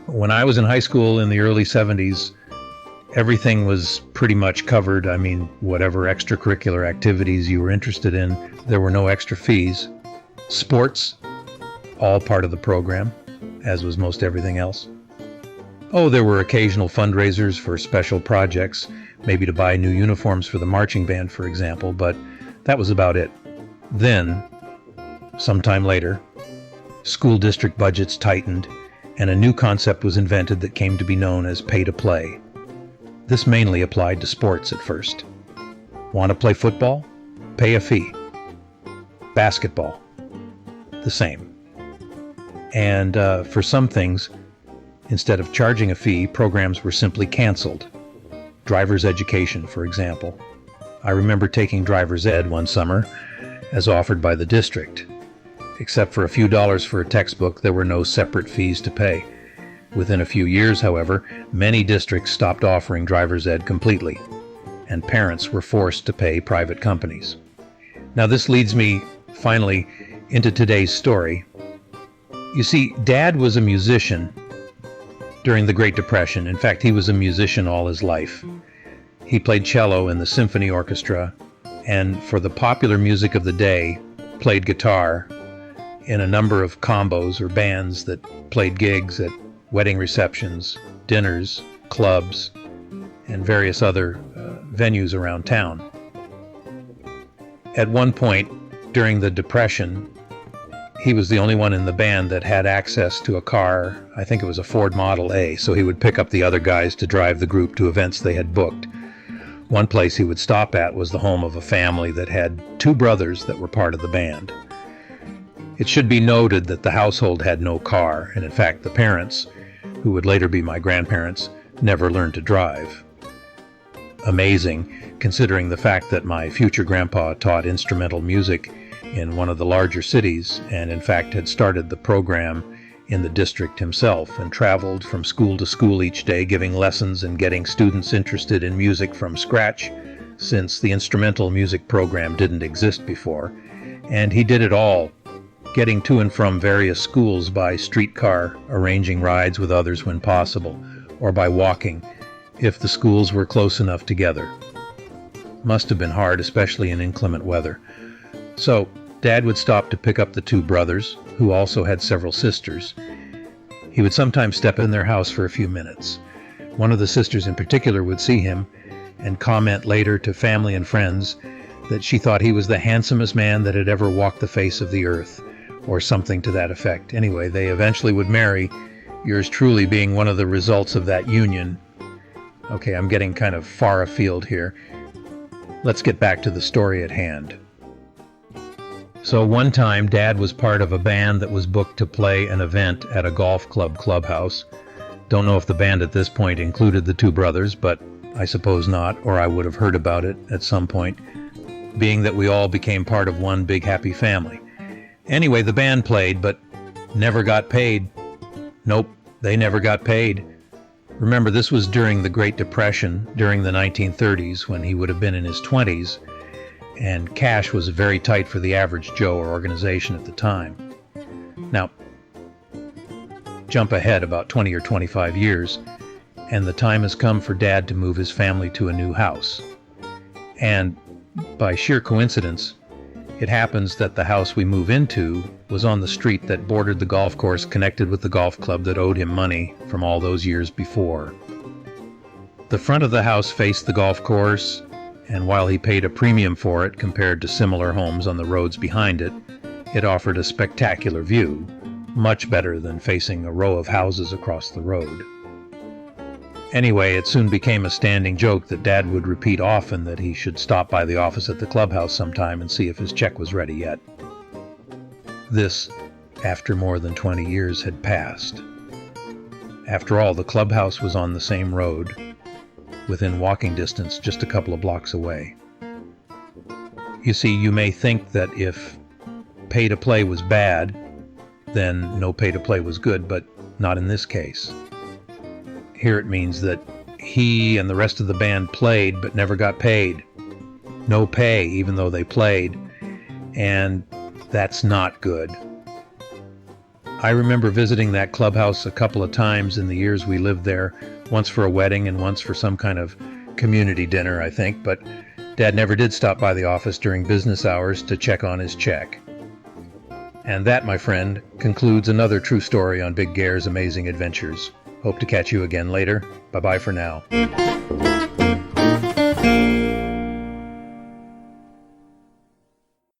When I was in high school in the early 70s, everything was pretty much covered. I mean, whatever extracurricular activities you were interested in, there were no extra fees. Sports, all part of the program, as was most everything else. Oh, there were occasional fundraisers for special projects, maybe to buy new uniforms for the marching band, for example, but that was about it. Then, sometime later, school district budgets tightened, and a new concept was invented that came to be known as pay-to-play. This mainly applied to sports at first. Want to play football? Pay a fee. Basketball? The same. And for some things, instead of charging a fee, programs were simply canceled. Driver's education, for example. I remember taking driver's ed one summer, as offered by the district. Except for a few dollars for a textbook, there were no separate fees to pay. Within a few years, however, many districts stopped offering driver's ed completely, and parents were forced to pay private companies. Now this leads me, finally, into today's story. You see, Dad was a musician during the Great Depression. In fact, he was a musician all his life. He played cello in the symphony orchestra, and for the popular music of the day, played guitar in a number of combos or bands that played gigs at wedding receptions, dinners, clubs, and various other venues around town. At one point during the Depression, he was the only one in the band that had access to a car. I think it was a Ford Model A, so he would pick up the other guys to drive the group to events they had booked. One place he would stop at was the home of a family that had two brothers that were part of the band. It should be noted that the household had no car, and in fact the parents, who would later be my grandparents, never learned to drive. Amazing, considering the fact that my future grandpa taught instrumental music in one of the larger cities, and in fact had started the program in the district himself and traveled from school to school each day giving lessons and getting students interested in music from scratch, since the instrumental music program didn't exist before. And he did it all, getting to and from various schools by streetcar, arranging rides with others when possible, or by walking, if the schools were close enough together. Must have been hard, especially in inclement weather. So, Dad would stop to pick up the two brothers, who also had several sisters. He would sometimes step in their house for a few minutes. One of the sisters in particular would see him and comment later to family and friends that she thought he was the handsomest man that had ever walked the face of the earth, or something to that effect. Anyway, they eventually would marry, yours truly being one of the results of that union. Okay, I'm getting kind of far afield here. Let's get back to the story at hand. So one time, Dad was part of a band that was booked to play an event at a golf club clubhouse. Don't know if the band at this point included the two brothers, but I suppose not, or I would have heard about it at some point, being that we all became part of one big happy family. Anyway, the band played, but never got paid. Nope, they never got paid. Remember, this was during the Great Depression, during the 1930s, when he would have been in his 20s, and cash was very tight for the average Joe or organization at the time. Now, jump ahead about 20 or 25 years, and the time has come for Dad to move his family to a new house. And by sheer coincidence, it happens that the house we move into was on the street that bordered the golf course connected with the golf club that owed him money from all those years before. The front of the house faced the golf course, and while he paid a premium for it compared to similar homes on the roads behind it, it offered a spectacular view, much better than facing a row of houses across the road. Anyway, it soon became a standing joke that Dad would repeat often that he should stop by the office at the clubhouse sometime and see if his check was ready yet. This, after more than 20 years had passed. After all, the clubhouse was on the same road, within walking distance just a couple of blocks away. You see, you may think that if pay-to-play was bad, then no pay-to-play was good, but not in this case. Here it means that he and the rest of the band played but never got paid. No pay, even though they played. And that's not good. I remember visiting that clubhouse a couple of times in the years we lived there, once for a wedding and once for some kind of community dinner, I think, but Dad never did stop by the office during business hours to check on his check. And that, my friend, concludes another true story on Big Gare's amazing adventures. Hope to catch you again later. Bye-bye for now.